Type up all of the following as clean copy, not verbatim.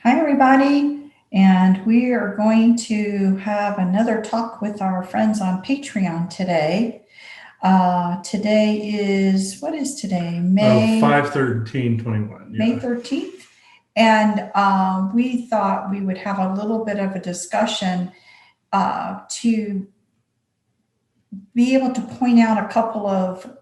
Hi, everybody. And we are going to have another talk with our friends on Patreon today. Today is, what is today? May 5/13/21. May Yeah. 13th. And we thought we would have a little bit of a discussion to be able to point out a couple of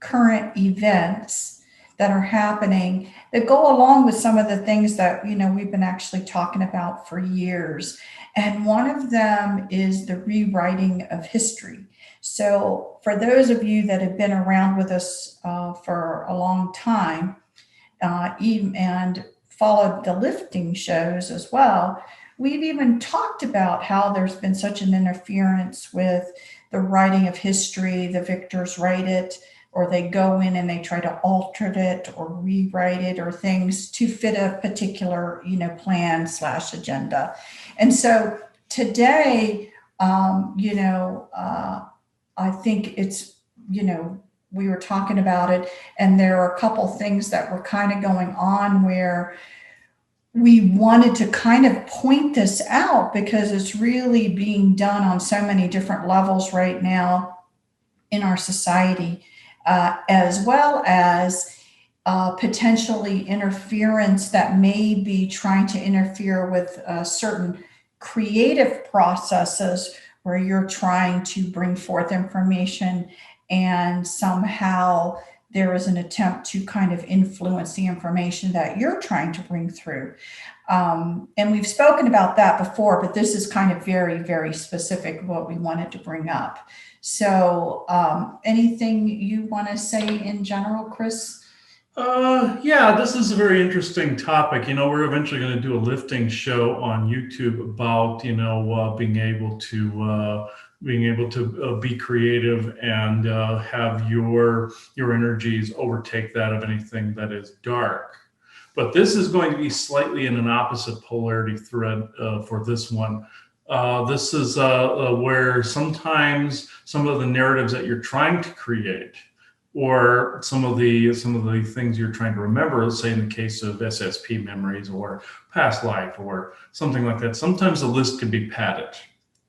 current events that are happening that go along with some of the things that we've been actually talking about for years. And one of them is the rewriting of history. So for those of you that have been around with us for a long time, even and followed the lifting shows as well, we've even talked about how there's been such an interference with the writing of history. The victors write it, or they go in and they try to alter it or rewrite it or things to fit a particular plan slash agenda. And so today, I think it's we were talking about it, and there are a couple things that were kind of going on where we wanted to kind of point this out because it's really being done on so many different levels right now in our society, as well as potentially interference that may be trying to interfere with certain creative processes where you're trying to bring forth information, and somehow there is an attempt to kind of influence the information that you're trying to bring through. And we've spoken about that before, but this is kind of very, very specific what we wanted to bring up. So, anything you want to say in general, Chris? Yeah, this is a very interesting topic. We're eventually going to do a lifting show on YouTube about, being able to be creative and have your energies overtake that of anything that is dark. But this is going to be slightly in an opposite polarity thread for this one. This is where sometimes some of the narratives that you're trying to create, or some of the things you're trying to remember, let's say in the case of SSP memories or past life or something like that, sometimes the list can be padded.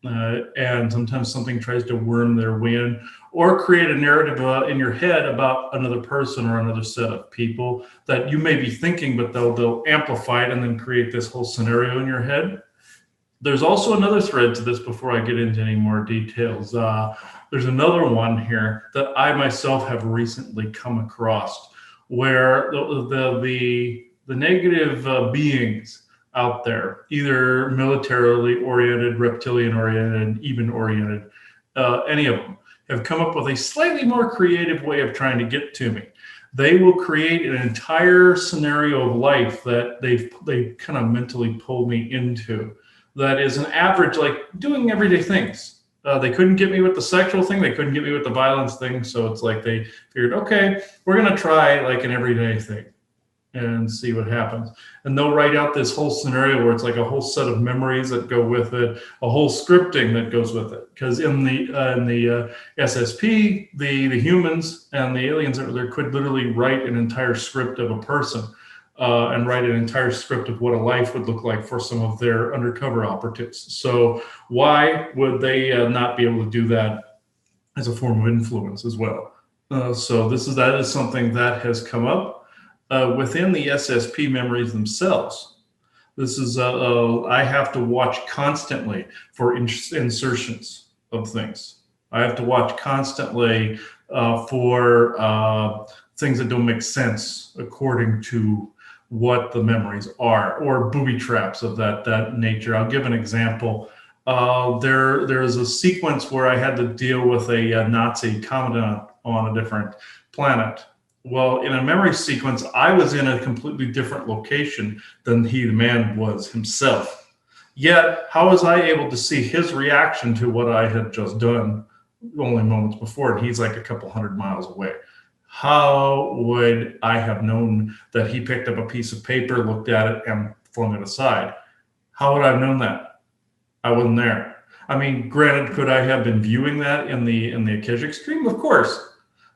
And sometimes something tries to worm their way in or create a narrative in your head about another person or another set of people that you may be thinking, but they'll amplify it and then create this whole scenario in your head. There's also another thread to this before I get into any more details. There's another one here that I myself have recently come across where the negative beings out there, either militarily oriented, reptilian oriented, even oriented, any of them, have come up with a slightly more creative way of trying to get to me. They will create an entire scenario of life that they kind of mentally pull me into, that is an average, like doing everyday things. They couldn't get me with the sexual thing. They couldn't get me with the violence thing. So it's like they figured, okay, we're going to try like an everyday thing and see what happens. And they'll write out this whole scenario where it's like a whole set of memories that go with it, a whole scripting that goes with it. Because in the SSP, the humans and the aliens there could literally write an entire script of a person. And write an entire script of what a life would look like for some of their undercover operatives. So why would they not be able to do that as a form of influence as well? So that is something that has come up within the SSP memories themselves. This is I have to watch constantly for insertions of things. I have to watch constantly for things that don't make sense according to what the memories are, or booby traps of that nature. I'll give an example. There is a sequence where I had to deal with a Nazi commandant on a different planet. Well, in a memory sequence, I was in a completely different location than the man was himself. Yet, how was I able to see his reaction to what I had just done only moments before? And he's like a couple hundred miles away. How would I have known that he picked up a piece of paper, looked at it, and flung it aside? How would I have known that? I wasn't there. I mean, granted, could I have been viewing that in the Akashic stream? Of course.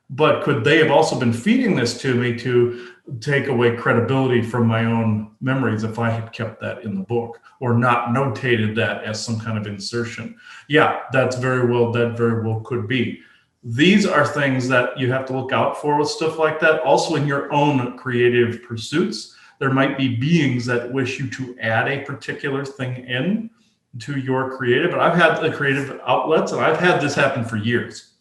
But could they have also been feeding this to me to take away credibility from my own memories if I had kept that in the book or not notated that as some kind of insertion. Yeah, that very well could be. These are things that you have to look out for with stuff like that. Also, in your own creative pursuits, there might be beings that wish you to add a particular thing in to your creative. And I've had the creative outlets, and I've had this happen for years,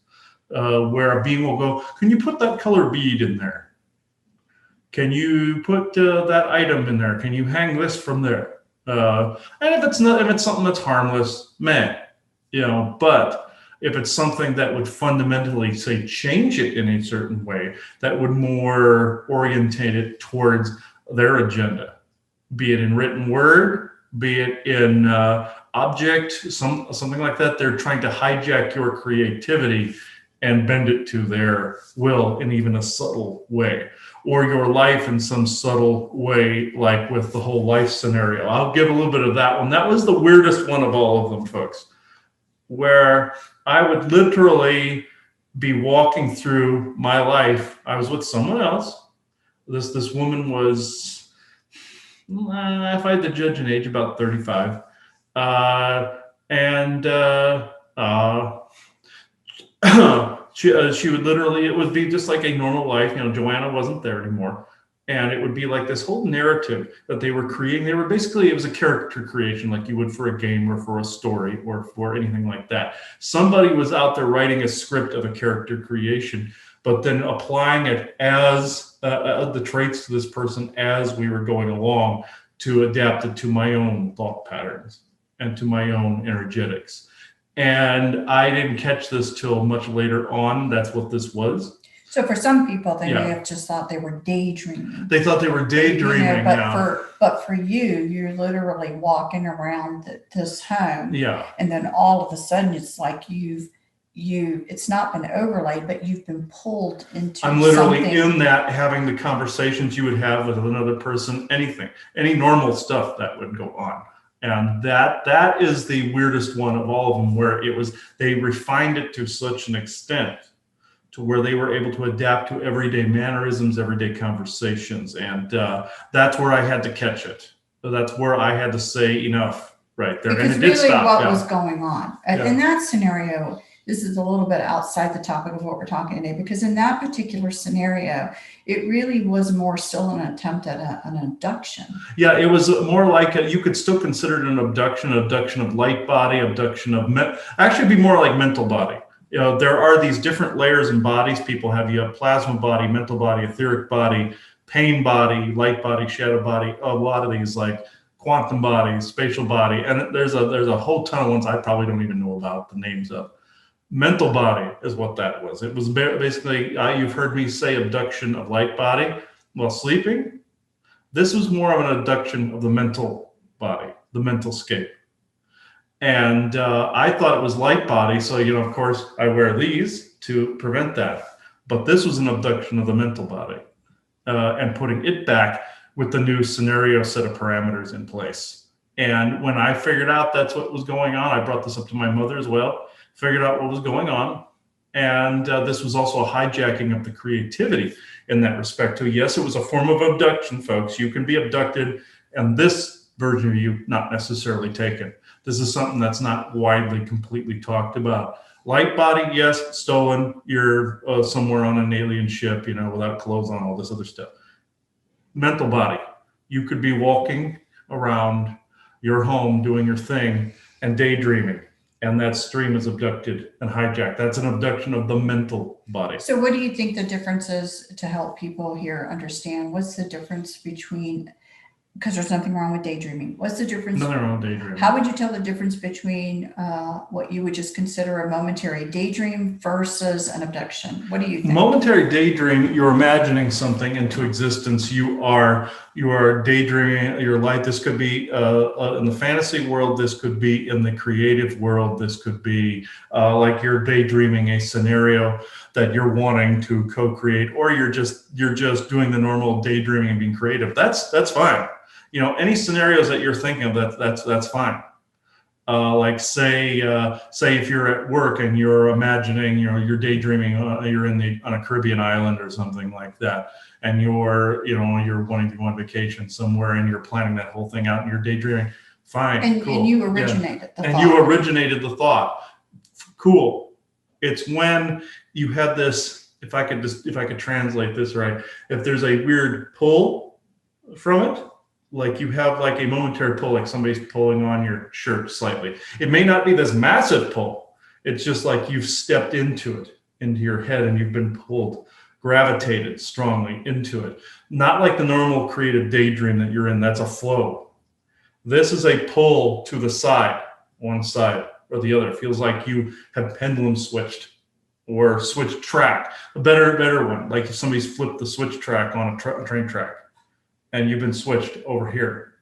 where a being will go, "Can you put that color bead in there? Can you put that item in there? Can you hang this from there?" And if it's something that's harmless, man, but if it's something that would fundamentally, say, change it in a certain way, that would more orientate it towards their agenda, be it in written word, be it in object, something like that. They're trying to hijack your creativity and bend it to their will in even a subtle way, or your life in some subtle way, like with the whole life scenario. I'll give a little bit of that one. That was the weirdest one of all of them, folks, where I would literally be walking through my life. I was with someone else. This woman was, if I had to judge an age, about 35. And she would literally, it would be just like a normal life. Joanna wasn't there anymore. And it would be like this whole narrative that they were creating. It was a character creation, like you would for a game or for a story or for anything like that. Somebody was out there writing a script of a character creation, but then applying it as the traits to this person as we were going along to adapt it to my own thought patterns and to my own energetics. And I didn't catch this till much later on. That's what this was. So for some people, they may have just thought they were daydreaming. They thought they were daydreaming. But for you, you're literally walking around this home. Yeah. And then all of a sudden, it's like it's not been overlaid, but you've been pulled into. I'm literally in that, having the conversations you would have with another person, any normal stuff that would go on. And that is the weirdest one of all of them, where they refined it to such an extent to where they were able to adapt to everyday mannerisms, everyday conversations. And that's where I had to catch it. So that's where I had to say enough right there. Because and it really did stop. What was going on in that scenario, this is a little bit outside the topic of what we're talking today, because in that particular scenario, it really was more still an attempt at an abduction. Yeah, it was more like you could still consider it an abduction of light body, actually be more like mental body. There are these different layers in bodies people have. You have plasma body, mental body, etheric body, pain body, light body, shadow body, a lot of these like quantum bodies, spatial body. And there's a whole ton of ones I probably don't even know about the names of. Mental body is what that was. It was basically, you've heard me say abduction of light body while sleeping. This was more of an abduction of the mental body, the mental scape. And I thought it was light body. So, of course, I wear these to prevent that. But this was an abduction of the mental body and putting it back with the new scenario set of parameters in place. And when I figured out that's what was going on, I brought this up to my mother as well, figured out what was going on. And this was also a hijacking of the creativity in that respect too. Yes, it was a form of abduction, folks. You can be abducted, and this version of you not necessarily taken. This is something that's not widely, completely talked about. Light body, yes, stolen. You're somewhere on an alien ship, without clothes on, all this other stuff. Mental body, you could be walking around your home doing your thing and daydreaming, and that stream is abducted and hijacked. That's an abduction of the mental body. So what do you think the difference is, to help people here understand? What's the difference between, because there's nothing wrong with daydreaming. What's the difference? Nothing wrong with daydreaming. How would you tell the difference between what you would just consider a momentary daydream versus an abduction? What do you think? Momentary daydream, you're imagining something into existence. You are daydreaming your life. This could be in the fantasy world. This could be in the creative world. This could be like you're daydreaming a scenario that you're wanting to co-create, or you're just doing the normal daydreaming and being creative. That's fine. Any scenarios that you're thinking of, that's fine. Like say if you're at work and you're imagining, you're daydreaming, you're on a Caribbean island or something like that, and you're wanting to go on vacation somewhere, and you're planning that whole thing out, and you're daydreaming. Fine, And cool. you Yeah. originated the And thought. you originated the thought. Cool. It's when you have this. If I could translate this right, if there's a weird pull from it, like you have like a momentary pull, like somebody's pulling on your shirt slightly. It may not be this massive pull. It's just like you've stepped into your head, and you've been pulled, gravitated strongly into it. Not like the normal creative daydream that you're in. That's a flow. This is a pull to the side, one side or the other. It feels like you have pendulum switched or switched track. A better one, like if somebody's flipped the switch track on a train track, and you've been switched over here,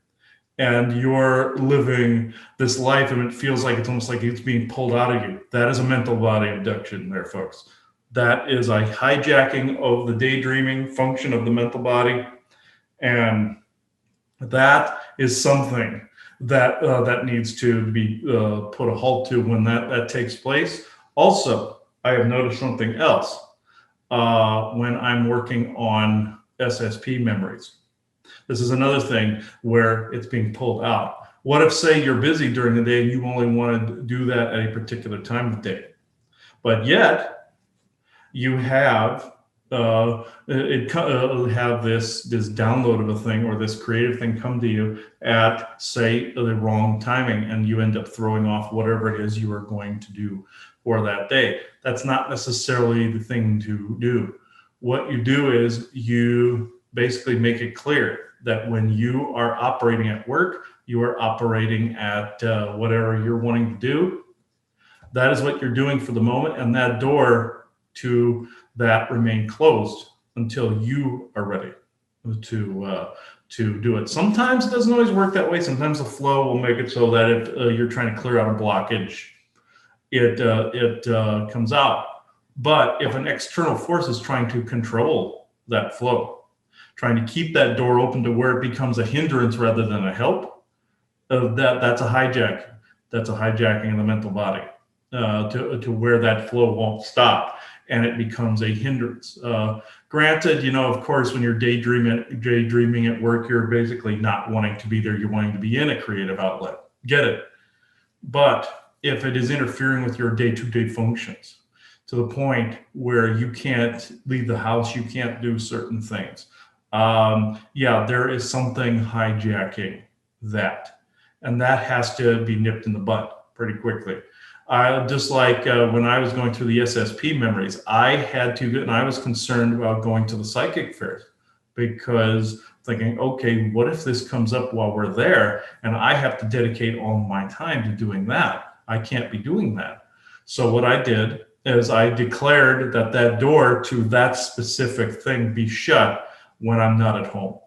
and you're living this life, and it feels like it's almost like it's being pulled out of you. That is a mental body abduction there, folks. That is a hijacking of the daydreaming function of the mental body. And that is something that needs to be put a halt to when that takes place. Also, I have noticed something else when I'm working on SSP memories. This is another thing where it's being pulled out. What if, say, you're busy during the day and you only want to do that at a particular time of day, but yet you have have this download of a thing or this creative thing come to you at, say, the wrong timing, and you end up throwing off whatever it is you are going to do for that day. That's not necessarily the thing to do. What you do is you basically make it clear that when you are operating at work, you are operating at whatever you're wanting to do. That is what you're doing for the moment, and that door to that remain closed until you are ready to do it. Sometimes it doesn't always work that way. Sometimes the flow will make it so that if you're trying to clear out a blockage, it comes out. But if an external force is trying to control that flow, trying to keep that door open to where it becomes a hindrance rather than a help, that's a hijack. That's a hijacking of the mental body to where that flow won't stop, and it becomes a hindrance. Granted, of course, when you're daydreaming at work, you're basically not wanting to be there. You're wanting to be in a creative outlet. Get it? But if it is interfering with your day-to-day functions to the point where you can't leave the house, you can't do certain things, there is something hijacking that, and that has to be nipped in the bud pretty quickly. Just like when I was going through the SSP memories, I had to, and I was concerned about going to the psychic fairs because thinking, okay, what if this comes up while we're there and I have to dedicate all my time to doing that? I can't be doing that. So what I did is I declared that door to that specific thing be shut when I'm not at home.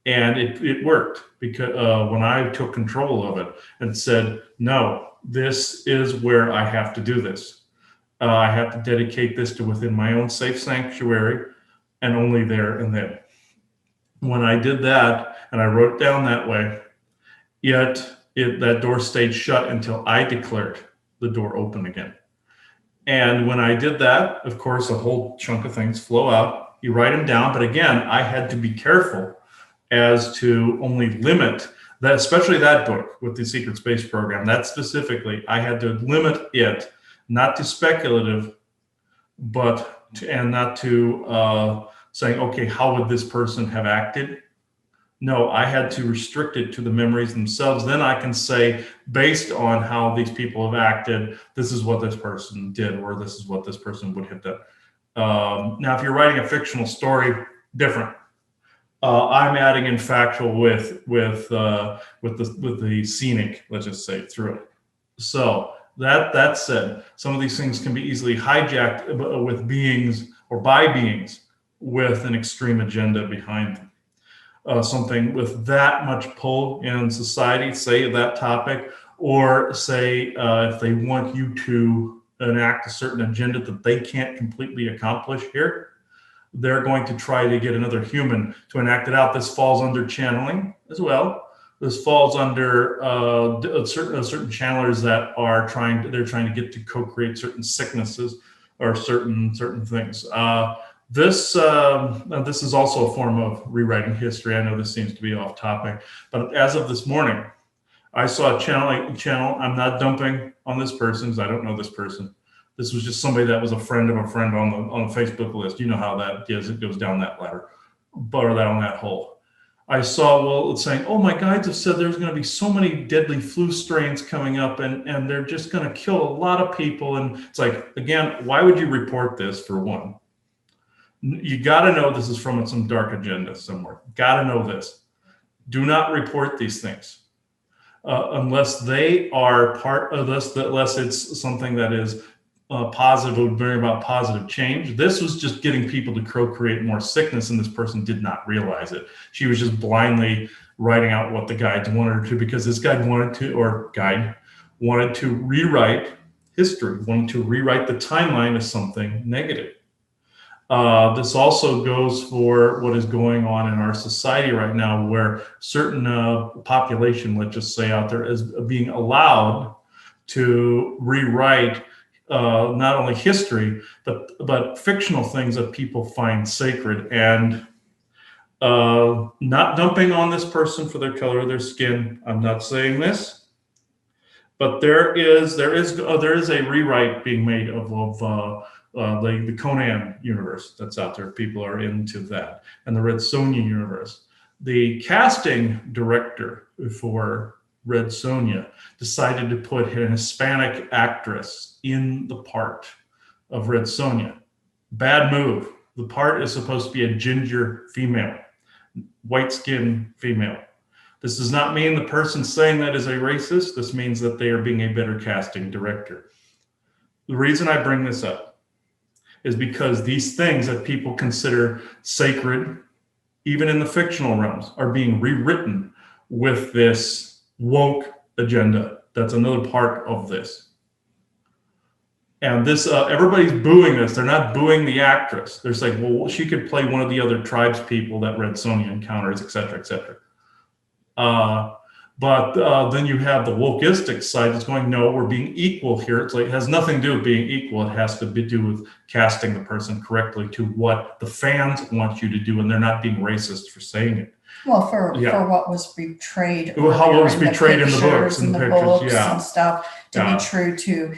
And it worked because when I took control of it and said, no, this is where I have to do this. I have to dedicate this to within my own safe sanctuary and only there and then. When I did that and I wrote it down that way, yet that door stayed shut until I declared the door open again. And when I did that, of course, a whole chunk of things flow out. You write them down. But again, I had to be careful as to only limit that, especially that book with the Secret Space Program, that specifically, I had to limit it, not to speculative, and not to saying, okay, how would this person have acted? No, I had to restrict it to the memories themselves. Then I can say, based on how these people have acted, this is what this person did, or this is what this person would have done. Now, if you're writing a fictional story, different. I'm adding in factual with the scenic, let's just say, through it. So that said, some of these things can be easily hijacked with beings or by beings with an extreme agenda behind them. Something with that much pull in society, say that topic, or say if they want you to enact a certain agenda that they can't completely accomplish here, they're going to try to get another human to enact it out. This falls under channeling as well, This falls under certain channelers that are they're trying to get to co-create certain sicknesses or certain things. This is also a form of rewriting history. I know this seems to be off topic, but as of this morning, I saw a channel. I'm not dumping on this person because I don't know this person. This was just somebody that was a friend of a friend on the Facebook list. You know how that is. It goes down that ladder, or down that hole. I saw, well, it's saying, oh, my guides have said there's going to be so many deadly flu strains coming up and they're just going to kill a lot of people. And it's like, again, why would you report this, for one? You got to know this is from some dark agenda somewhere. Got to know this. Do not report these things unless they are part of this, unless it's something that is positive, would bring about positive change. This was just getting people to create more sickness, and this person did not realize it. She was just blindly writing out what the guides wanted her to, because this guide wanted to rewrite history, wanted to rewrite the timeline of something negative. This also goes for what is going on in our society right now, where certain population, let's just say out there, is being allowed to rewrite not only history, but fictional things that people find sacred. And not dumping on this person for their color of their skin. I'm not saying this, but there is a rewrite being made of the Conan universe that's out there. People are into that, and the Red Sonja universe. The casting director for Red Sonja decided to put an Hispanic actress in the part of Red Sonja. Bad move. The part is supposed to be a ginger female, white skin female. This does not mean the person saying that is a racist. This means that they are being a better casting director. The reason I bring this up is because these things that people consider sacred, even in the fictional realms, are being rewritten with this woke agenda. That's another part of this. And this, everybody's booing this. They're not booing the actress. They're saying, well, she could play one of the other tribes people that Red Sonja encounters, et cetera, et cetera. But then you have the wokeistic side that's going, no, we're being equal here. It's like, it has nothing to do with being equal. It has to do with casting the person correctly to what the fans want you to do, and they're not being racist for saying it. Well, for what was portrayed, how it was portrayed in the books and the pictures, and stuff, to be true to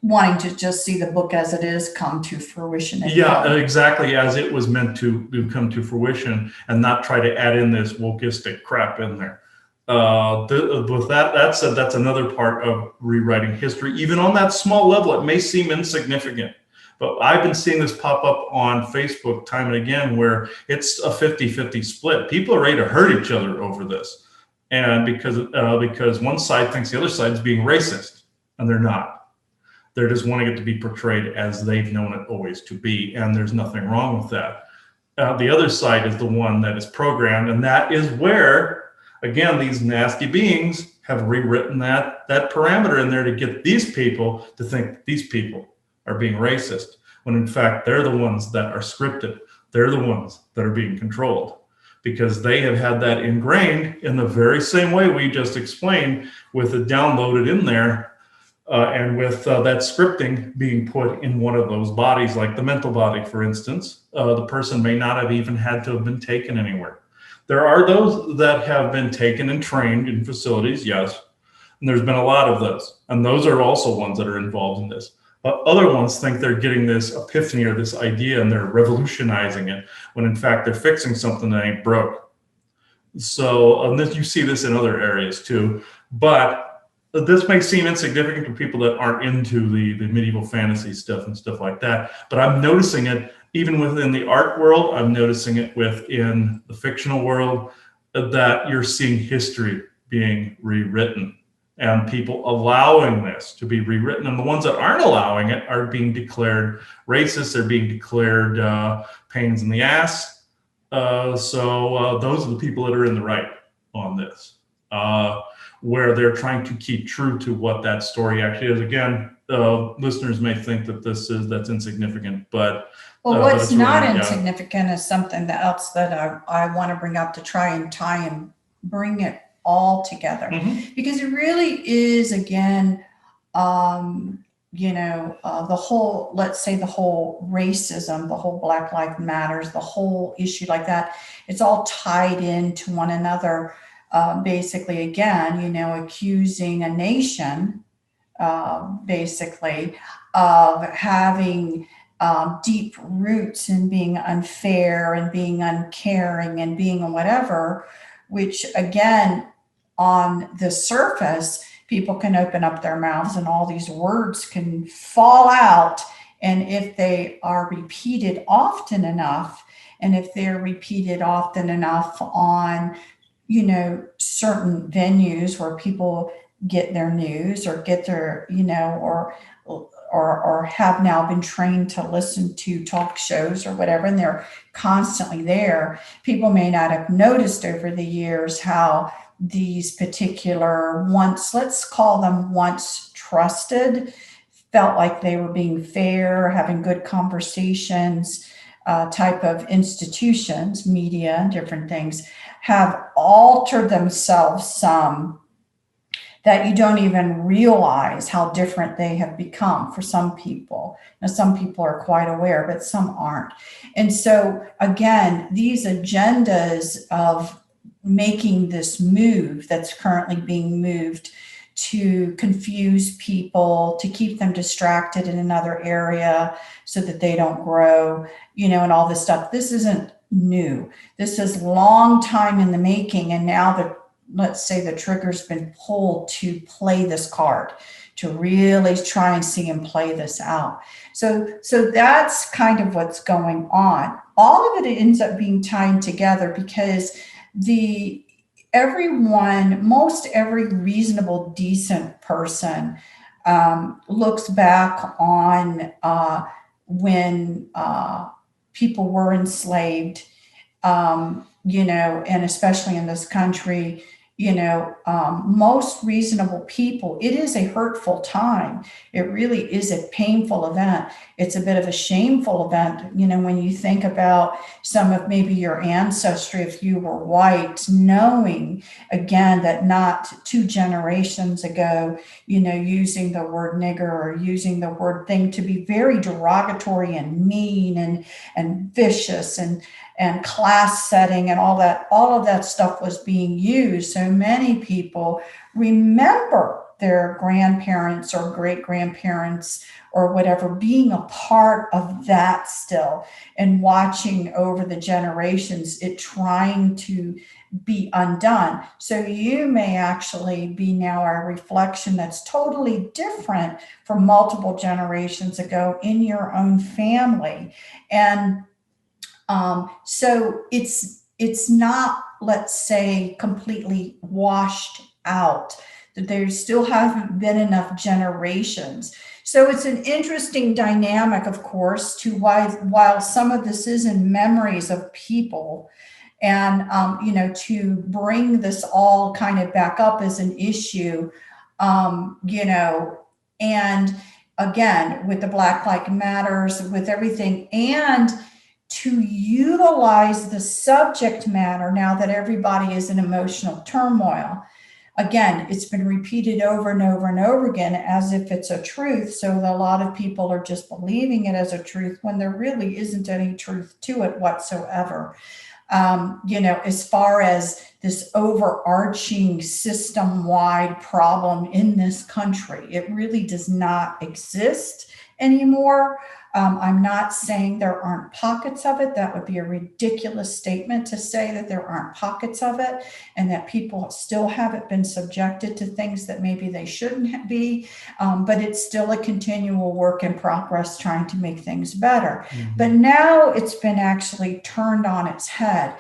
wanting to just see the book as it is come to fruition. Exactly as it was meant to come to fruition, and not try to add in this wokeistic crap in there. With that said, that's another part of rewriting history. Even on that small level, it may seem insignificant, but I've been seeing this pop up on Facebook time and again, where it's a 50-50 split. People are ready to hurt each other over this, and because one side thinks the other side is being racist, and they're not. They're just wanting it to be portrayed as they've known it always to be, and there's nothing wrong with that. The other side is the one that is programmed, and that is where, again, these nasty beings have rewritten that parameter in there to get these people to think these people are being racist, when in fact they're the ones that are scripted. They're the ones that are being controlled, because they have had that ingrained in the very same way we just explained, with it downloaded in there, and with that scripting being put in one of those bodies, like the mental body, for instance. The person may not have even had to have been taken anywhere. There are those that have been taken and trained in facilities, yes, and there's been a lot of those, and those are also ones that are involved in this. But other ones think they're getting this epiphany or this idea, and they're revolutionizing it, when in fact they're fixing something that ain't broke. So you see this in other areas too, but this may seem insignificant to people that aren't into the medieval fantasy stuff and stuff like that, but I'm noticing it even within the art world. I'm noticing it within the fictional world, that you're seeing history being rewritten, and people allowing this to be rewritten. And the ones that aren't allowing it are being declared racist. They're being declared pains in the ass. So those are the people that are in the right on this, where they're trying to keep true to what that story actually is. Again, listeners may think that that's insignificant, but what's not insignificant is something else that I want to bring up to try and tie and bring it all together, because it really is, again, the whole, let's say the whole racism, the whole Black Lives Matters, the whole issue like that, it's all tied into one another. Basically, again, accusing a nation, basically, of having deep roots and being unfair and being uncaring and being whatever, which again, on the surface, people can open up their mouths and all these words can fall out. And if they are repeated often enough, and if they're repeated often enough on, certain venues where people get their news or get their, or have now been trained to listen to talk shows or whatever, and they're constantly there, people may not have noticed over the years how these particular let's call them once trusted, felt like they were being fair, having good conversations, type of institutions, media and different things, have altered themselves some, that you don't even realize how different they have become for some people. Now, some people are quite aware, but some aren't. And so, again, these agendas of making this move that's currently being moved to confuse people, to keep them distracted in another area so that they don't grow, and all this stuff. This isn't new. This is long time in the making. And now let's say the trigger's been pulled to play this card, to really try and see and play this out. So that's kind of what's going on. All of it ends up being tied together because most every reasonable, decent person looks back on when people were enslaved, and especially in this country, most reasonable people, it is a hurtful time. It really is a painful event. It's a bit of a shameful event, when you think about some of maybe your ancestry, if you were white, knowing again that not 2 generations ago, using the word nigger or using the word thing to be very derogatory and mean and vicious and class setting and all of that stuff was being used. So many people remember their grandparents or great grandparents or whatever being a part of that still, and watching over the generations, it trying to be undone. So you may actually be now a reflection that's totally different from multiple generations ago in your own family. And so it's not, let's say, completely washed out, that there still haven't been enough generations. So it's an interesting dynamic, of course, to while some of this is in memories of people, and to bring this all kind of back up as an issue, and again, with the Black Lives Matters, with everything, and to utilize the subject matter now that everybody is in emotional turmoil. Again, it's been repeated over and over and over again as if it's a truth. So a lot of people are just believing it as a truth when there really isn't any truth to it whatsoever. As far as this overarching system-wide problem in this country, it really does not exist anymore. I'm not saying there aren't pockets of it. That would be a ridiculous statement to say that there aren't pockets of it and that people still haven't been subjected to things that maybe they shouldn't be. But it's still a continual work in progress trying to make things better. Mm-hmm. But now it's been actually turned on its head.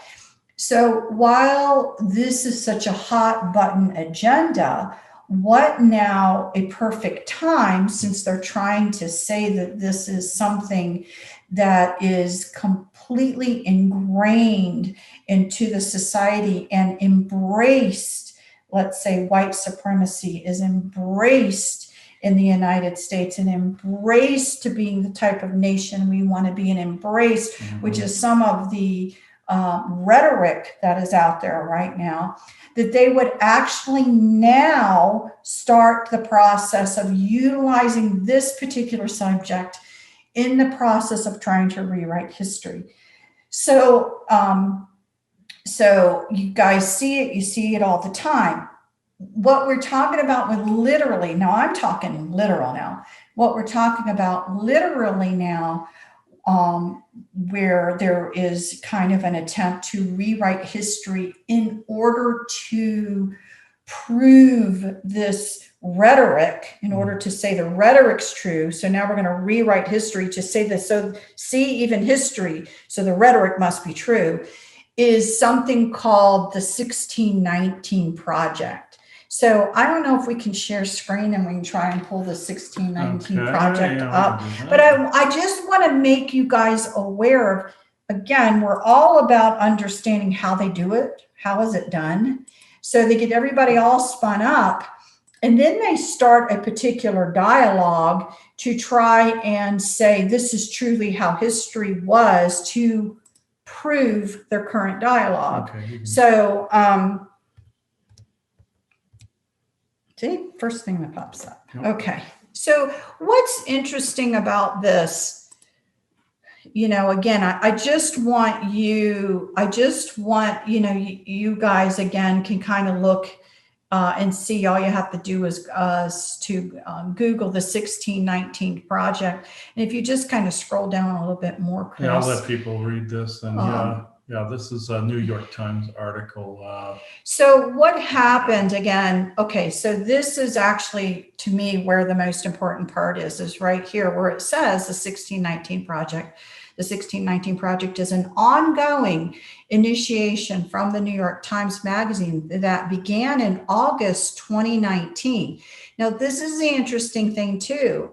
So while this is such a hot button agenda, what now a perfect time, since they're trying to say that this is something that is completely ingrained into the society and embraced, let's say white supremacy is embraced in the United States and embraced to being the type of nation we want to be, and embraced, mm-hmm. which is some of the rhetoric that is out there right now, that they would actually now start the process of utilizing this particular subject in the process of trying to rewrite history. So, so you guys see it, you see it all the time. What we're talking about with literally, now I'm talking literal now, what we're talking about literally now, where there is kind of an attempt to rewrite history in order to prove this rhetoric, in order to say the rhetoric's true. So now we're going to rewrite history to say this. So see, even history, so the rhetoric must be true, is something called the 1619 Project. So I don't know if we can share screen and we can try and pull the 1619 project up. But I just want to make you guys aware of, again, we're all about understanding how they do it. How is it done? So they get everybody all spun up. And then they start a particular dialogue to try and say, this is truly how history was, to prove their current dialogue. Okay. So, see, first thing that pops up. Yep. Okay. So what's interesting about this, you know, again, I just want you, you guys, again, can kind of look and see. All you have to do is to Google the 1619 Project. And if you just kind of scroll down a little bit more, Chris. Yeah, I'll let people read this. And yeah, this is a New York Times article. So what happened again? Okay, so this is actually, to me, where the most important part is right here, where it says the 1619 Project. The 1619 Project is an ongoing initiation from the New York Times Magazine that began in August 2019. Now, this is the interesting thing too.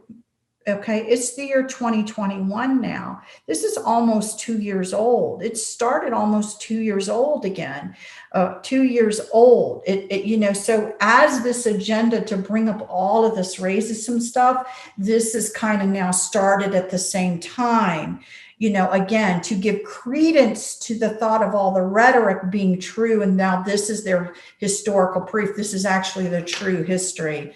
Okay, it's the year 2021 now. This is almost 2 years old. It started almost 2 years old again, 2 years old. So as this agenda to bring up all of this racism stuff, this is kind of now started at the same time. Again, to give credence to the thought of all the rhetoric being true. And now this is their historical proof. This is actually the true history.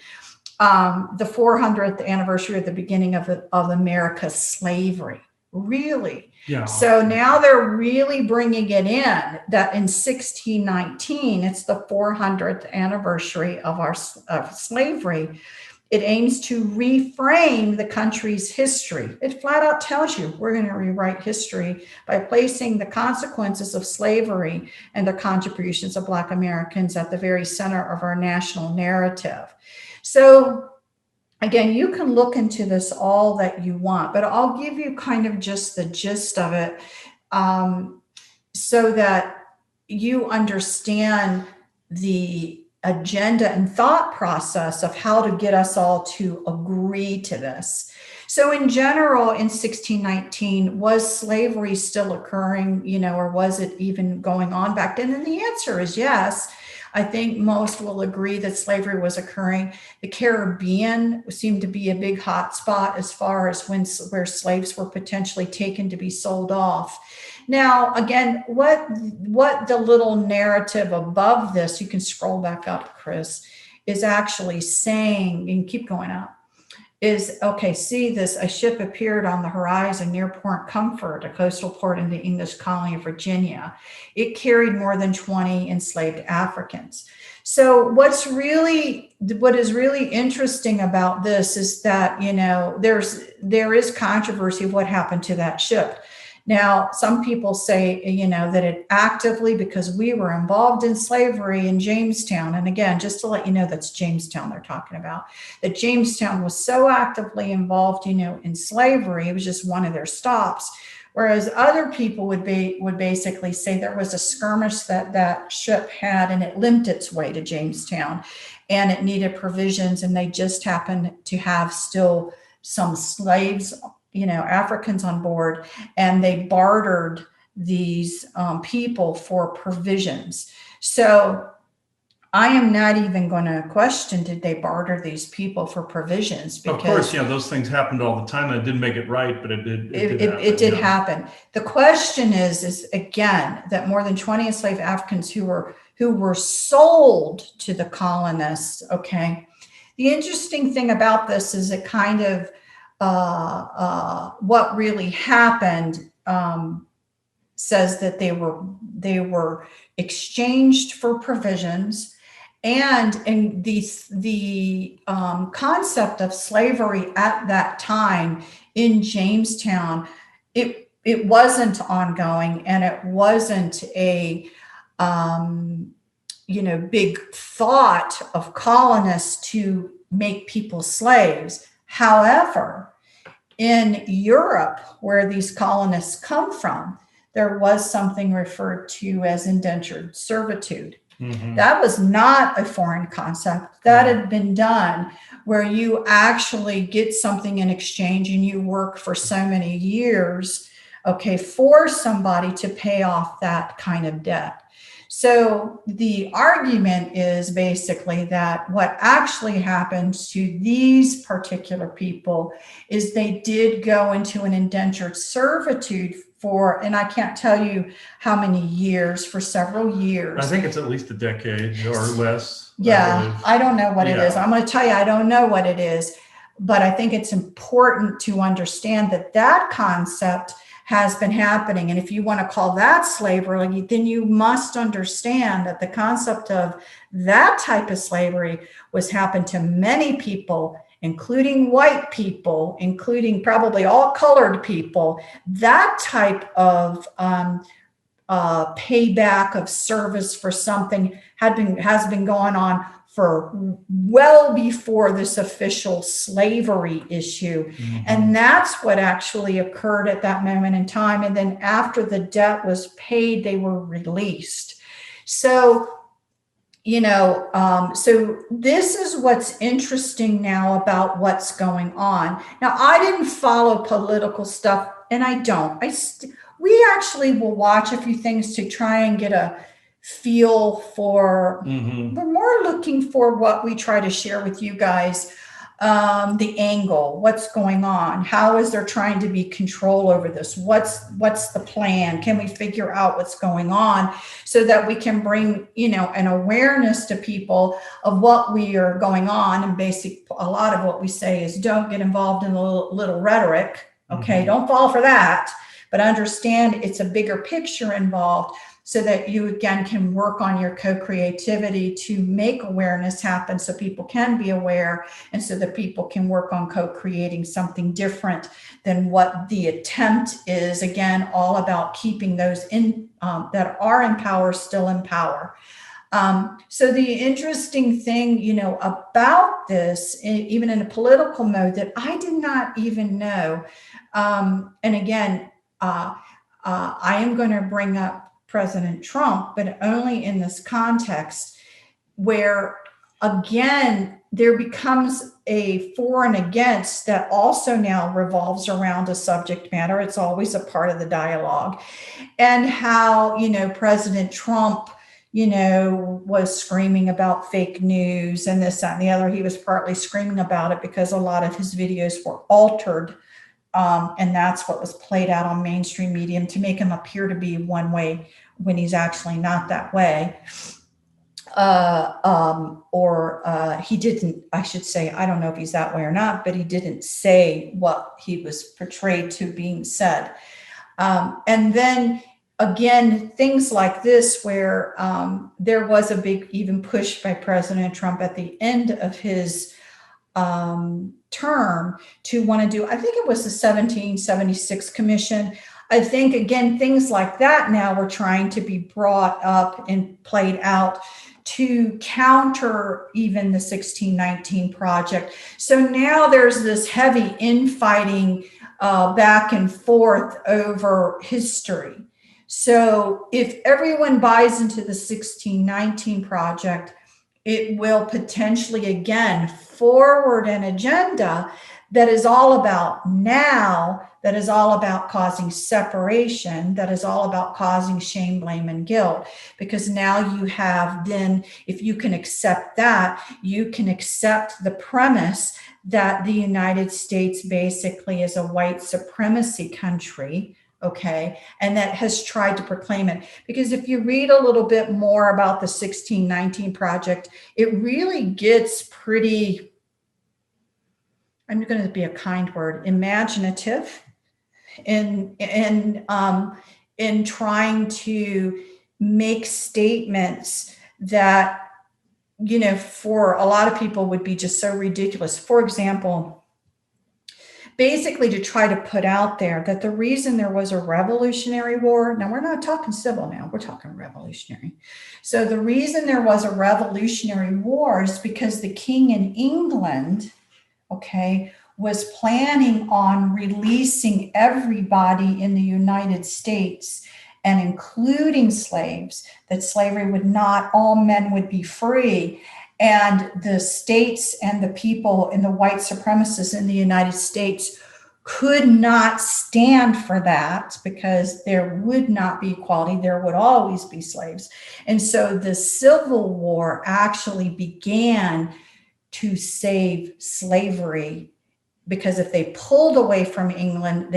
The 400th anniversary of the beginning of America's slavery. Really? Yeah. So now they're really bringing it in that in 1619, it's the 400th anniversary of slavery. It aims to reframe the country's history. It flat out tells you we're going to rewrite history by placing the consequences of slavery and the contributions of Black Americans at the very center of our national narrative. So again, you can look into this all that you want, but I'll give you kind of just the gist of it so that you understand the agenda and thought process of how to get us all to agree to this. So in general, in 1619, was slavery still occurring, or was it even going on back then? And the answer is yes. I think most will agree that slavery was occurring. The Caribbean seemed to be a big hot spot as far as where slaves were potentially taken to be sold off. Now, again, what the little narrative above this, you can scroll back up, Chris, is actually saying, and keep going up, is, okay, see this, a ship appeared on the horizon near Port Comfort, a coastal port in the English colony of Virginia. It carried more than 20 enslaved Africans. So what is really interesting about this is that, there is controversy of what happened to that ship. Now, some people say, that it actively, because we were involved in slavery in Jamestown. And again, just to let you know, that's Jamestown they're talking about, that Jamestown was so actively involved, in slavery. It was just one of their stops. Whereas other people would basically say there was a skirmish that ship had, and it limped its way to Jamestown, and it needed provisions, and they just happened to have still some slaves, Africans on board, and they bartered these people for provisions. So I am not even going to question, did they barter these people for provisions? Of course, Because yeah, those things happened all the time. And it didn't make it right, but it it did did happen. happen. The question is again, that more than 20 enslaved Africans who were sold to the colonists. Okay. The interesting thing about this is it kind of, what really happened, says that they were exchanged for provisions, and in the concept of slavery at that time in Jamestown, it wasn't ongoing, and it wasn't a big thought of colonists to make people slaves. However, in Europe, where these colonists come from, there was something referred to as indentured servitude. Mhm. That was not a foreign concept. That had been done where you actually get something in exchange and you work for so many years, okay, for somebody to pay off that kind of debt. So the argument is basically that what actually happened to these particular people is they did go into an indentured servitude for, and I can't tell you how many years, for several years. I think it's at least a decade or less. Yeah, I don't know what it is. Yeah. I'm going to tell you, I don't know what it is, but I think it's important to understand that that concept has been happening. And if you want to call that slavery, then you must understand that the concept of that type of slavery was happened to many people, including white people, including probably all colored people. That type of payback of service for something has been going on for well before this official slavery issue. Mhm. And that's what actually occurred at that moment in time. And then after the debt was paid, they were released. So so this is what's interesting now about what's going on. Now, I didn't follow political stuff, and I don't. We actually will watch a few things to try and get a feel for. Mhm. We're more looking for what we try to share with you guys, the angle, what's going on, how is there trying to be control over this, what's the plan, can we figure out what's going on, so that we can bring an awareness to people of what we are going on. And a lot of what we say is, don't get involved in the little rhetoric. Okay. Mhm. Don't fall for that, but understand it's a bigger picture involved, so that you again can work on your co-creativity to make awareness happen, so people can be aware, and so that people can work on co-creating something different than what the attempt is. Again, all about keeping those in that are in power still in power. So the interesting thing, about this, even in a political mode, that I did not even know, and again, I am going to bring up President Trump, but only in this context where, again, there becomes a for and against that also now revolves around a subject matter. It's always a part of the dialogue. And how, President Trump, was screaming about fake news and this, that, and the other. He was partly screaming about it because a lot of his videos were altered. And that's what was played out on mainstream media to make him appear to be one way when he's actually not that way. He didn't, I should say, I don't know if he's that way or not, but he didn't say what he was portrayed to being said. And then again, things like this, where there was a big even push by President Trump at the end of his term to want to do, I think it was the 1776 commission. I think, again, things like that now were trying to be brought up and played out to counter even the 1619 project. So now there's this heavy infighting back and forth over history. So if everyone buys into the 1619 project, it will potentially, again, forward an agenda that is all about now that is all about causing separation, that is all about causing shame, blame, and guilt. Because now you have, then, if you can accept that, you can accept the premise that the United States basically is a white supremacy country, okay, and that has tried to proclaim it. Because if you read a little bit more about the 1619 Project, it really gets pretty, I'm going to be a kind word, imaginative in trying to make statements that, for a lot of people would be just so ridiculous. For example, basically to try to put out there that the reason there was a Revolutionary War, now we're not talking civil now, we're talking revolutionary. So the reason there was a Revolutionary War is because the king in England, okay, was planning on releasing everybody in the United States and including slaves, that slavery would not, all men would be free. And the states and the people and the white supremacists in the United States could not stand for that, because there would not be equality. There would always be slaves. And so the Civil War actually began to save slavery, because if they pulled away from England,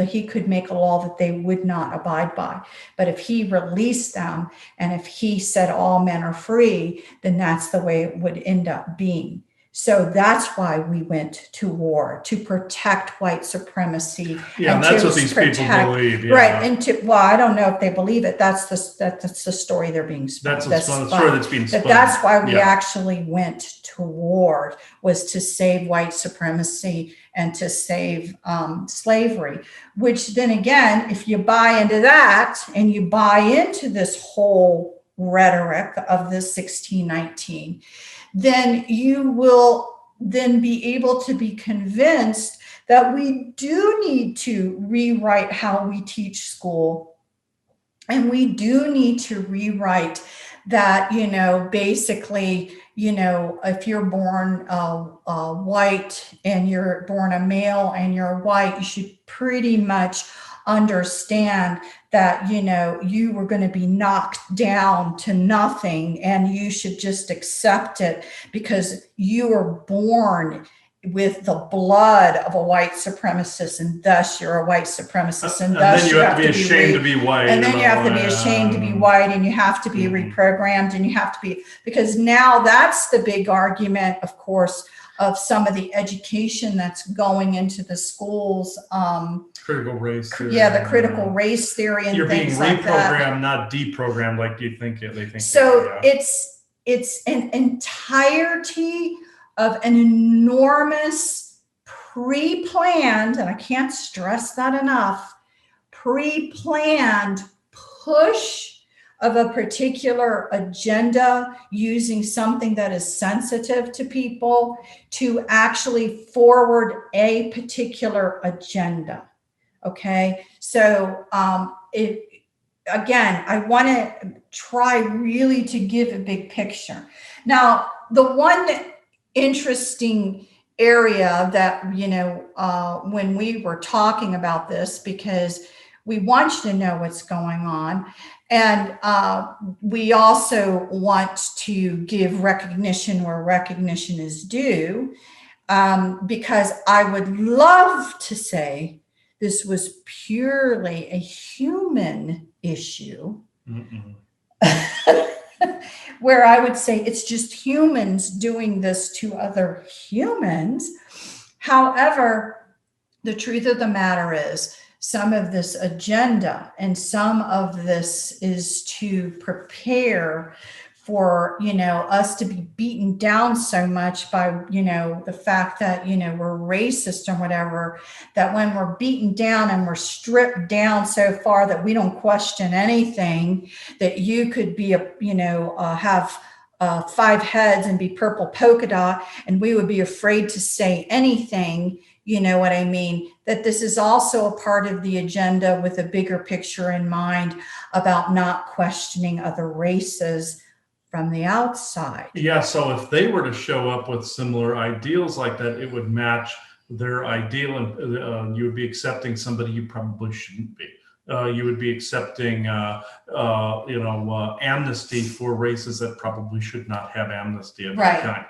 he could make a law that they would not abide by. But if he released them, and if he said all men are free, then that's the way it would end up being. So that's why we went to war, to protect white supremacy. Yeah, and that's what these people believe. Yeah. Right. And well, I don't know if they believe it. That's the story they're being spun. That's the story that's being spun. That's why we actually went to war, was to save white supremacy and to save slavery. Which then again, if you buy into that and you buy into this whole rhetoric of this 1619, then you will then be able to be convinced that we do need to rewrite how we teach school. And we do need to rewrite that, basically, if you're born white and you're born a male and you're white, you should pretty much understand that, you were going to be knocked down to nothing, and you should just accept it because you were born with the blood of a white supremacist, and thus you're a white supremacist, and thus then you have to be ashamed to be white, and then you have to be ashamed to be white, and you have to be reprogrammed, and you have to be, because now that's the big argument, of course, of some of the education that's going into the schools. Critical race theory. Yeah, the critical race theory and things like that. You're being reprogrammed, not deprogrammed like you think they think. So it's an entirety of an enormous pre-planned, and I can't stress that enough, pre-planned push of a particular agenda, using something that is sensitive to people to actually forward a particular agenda. Okay, so again, I want to try really to give a big picture. Now, the one interesting area that, when we were talking about this, because we want you to know what's going on, and we also want to give recognition where recognition is due, because I would love to say this was purely a human issue. Where I would say it's just humans doing this to other humans. However, the truth of the matter is, some of this agenda and some of this is to prepare for, us to be beaten down so much by, the fact that, we're racist or whatever, that when we're beaten down and we're stripped down so far that we don't question anything, that you could be have 5 heads and be purple polka dot, and we would be afraid to say anything. You know what I mean? That this is also a part of the agenda with a bigger picture in mind about not questioning other races from the outside. Yeah, so if they were to show up with similar ideals like that, it would match their ideal, and you would be accepting somebody you probably shouldn't be. You would be accepting, amnesty for races that probably should not have amnesty of any Right. kind.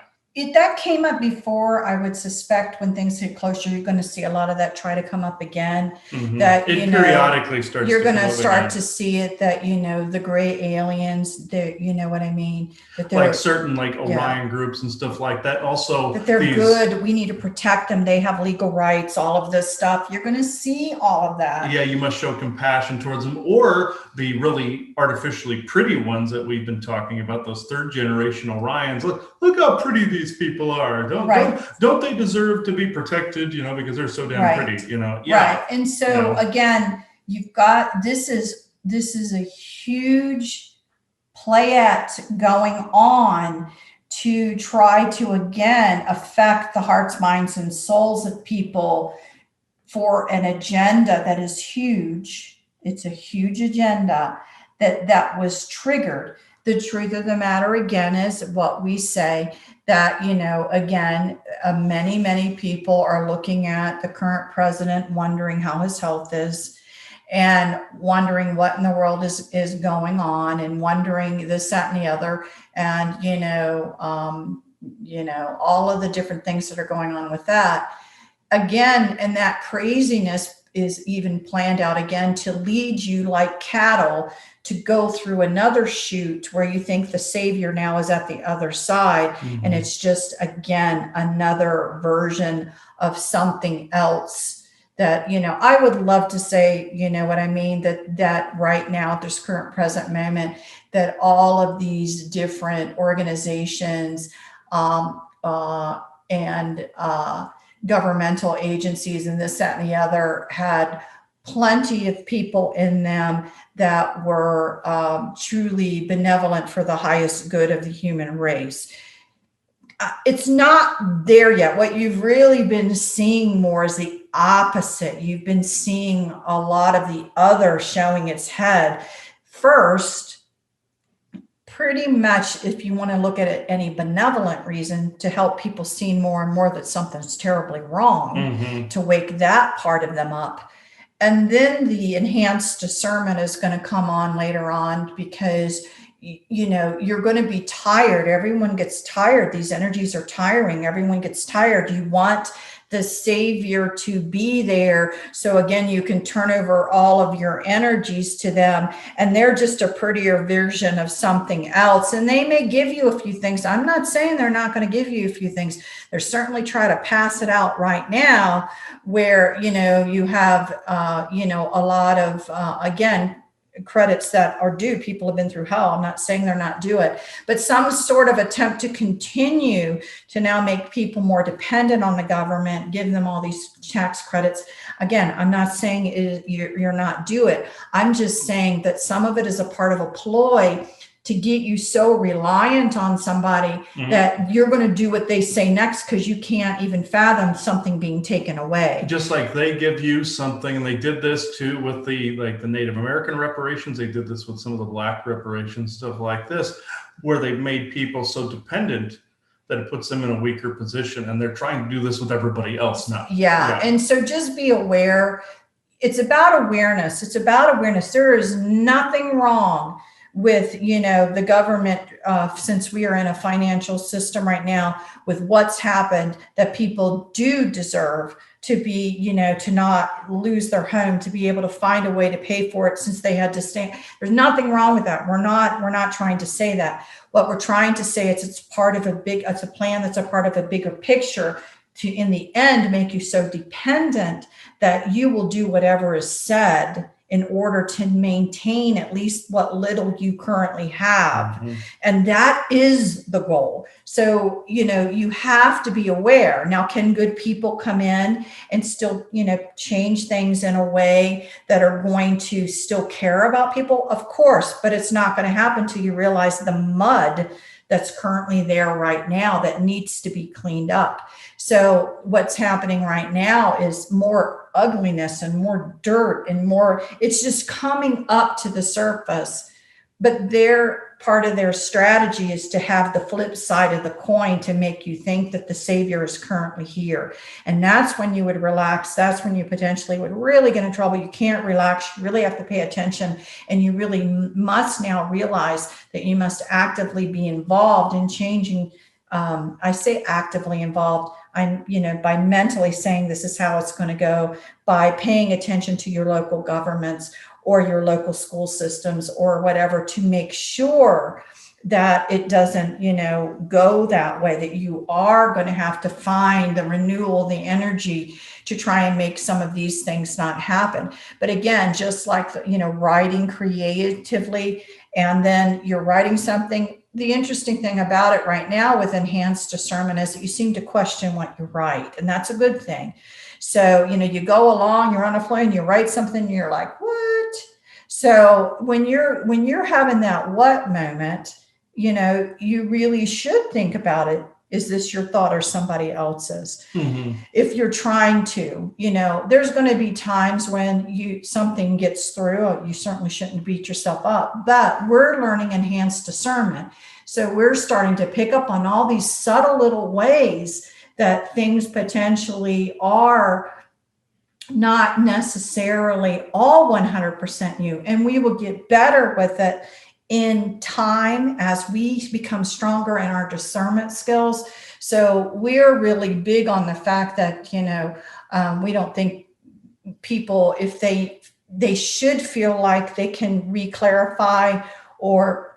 That came up before. I would suspect when things get closer, you're going to see a lot of that try to come up again. That, It periodically starts. you're to going come to up start again. to see it, that, the gray aliens, that, you know what I mean? That they're Like certain Orion groups and stuff like that. Also, that they're good. We need to protect them. They have legal rights, all of this stuff. You're going to see all of that. Yeah, you must show compassion towards them, or the really artificially pretty ones that we've been talking about, those third generation Orions. Look how pretty these people are. Don't they deserve to be protected, because they're so damn pretty, Yeah. Right. And so again, you've got, this is a huge playette going on to try to again affect the hearts, minds, and souls of people for an agenda that is huge. It's a huge agenda that was triggered. The truth of the matter again is what we say, that, again, many people are looking at the current president, wondering how his health is, and wondering what in the world is going on, and wondering this, that, and the other. And, all of the different things that are going on with that. Again, and that craziness is even planned out again to lead you like cattle to go through another chute where you think the savior now is at the other side. And it's just, again, another version of something else that, I would love to say, what I mean, that right now at this current present moment, that all of these different organizations and governmental agencies and this, that, and the other had plenty of people in them that were truly benevolent for the highest good of the human race. It's not there yet. What you've really been seeing more is the opposite. You've been seeing a lot of the other showing its head first. Pretty much, if you want to look at it, any benevolent reason to help people see more and more that something's terribly wrong, to wake that part of them up. And then the enhanced discernment is going to come on later on, because you're going to be tired. Everyone gets tired. These energies are tiring. Everyone gets tired. You want the savior to be there. So again, you can turn over all of your energies to them, and they're just a prettier version of something else. And they may give you a few things. I'm not saying they're not going to give you a few things. They're certainly trying to pass it out right now, where, you have, a lot of, again, credits that are due. People have been through hell. I'm not saying they're not due it, but some sort of attempt to continue to now make people more dependent on the government, give them all these tax credits. Again, I'm not saying you're not due it. I'm just saying that some of it is a part of a ploy to get you so reliant on somebody that you're going to do what they say next, because you can't even fathom something being taken away. Just like they give you something, and they did this too with the Native American reparations. They did this with some of the Black reparations, stuff like this, where they've made people so dependent that it puts them in a weaker position, and they're trying to do this with everybody else now. Yeah. And so just be aware. It's about awareness. It's about awareness. There is nothing wrong with, the government, since we are in a financial system right now, with what's happened, that people do deserve to be, to not lose their home, to be able to find a way to pay for it, since they had to stay. There's nothing wrong with that. We're not trying to say that. What we're trying to say is it's a plan that's a part of a bigger picture to, in the end, make you so dependent that you will do whatever is said in order to maintain at least what little you currently have. And that is the goal. So, you have to be aware. Now, can good people come in and still, change things in a way that are going to still care about people? Of course, but it's not going to happen until you realize the mud that's currently there right now that needs to be cleaned up. So what's happening right now is more ugliness and more dirt and more, it's just coming up to the surface. But they're part of their strategy is to have the flip side of the coin to make you think that the savior is currently here. And that's when you would relax. That's when you potentially would really get in trouble. You can't relax. You really have to pay attention. And you really must now realize that you must actively be involved in changing. I say actively involved. I'm, by mentally saying this is how it's going to go, by paying attention to your local governments or your local school systems or whatever, to make sure that it doesn't, go that way, that you are going to have to find the renewal, the energy to try and make some of these things not happen. But again, just like, writing creatively, and then you're writing something. The interesting thing about it right now with enhanced discernment is that you seem to question what you write, and that's a good thing. So, you go along, you're on a flow and you write something and you're like, what? So when you're having that what moment, you really should think about it. Is this your thought or somebody else's? Mm-hmm. If you're trying to, there's going to be times when something gets through. You certainly shouldn't beat yourself up, but we're learning enhanced discernment. So we're starting to pick up on all these subtle little ways that things potentially are not necessarily all 100% you. And we will get better with it in time as we become stronger in our discernment skills. So we're really big on the fact that, we don't think people, if they should feel like they can re-clarify or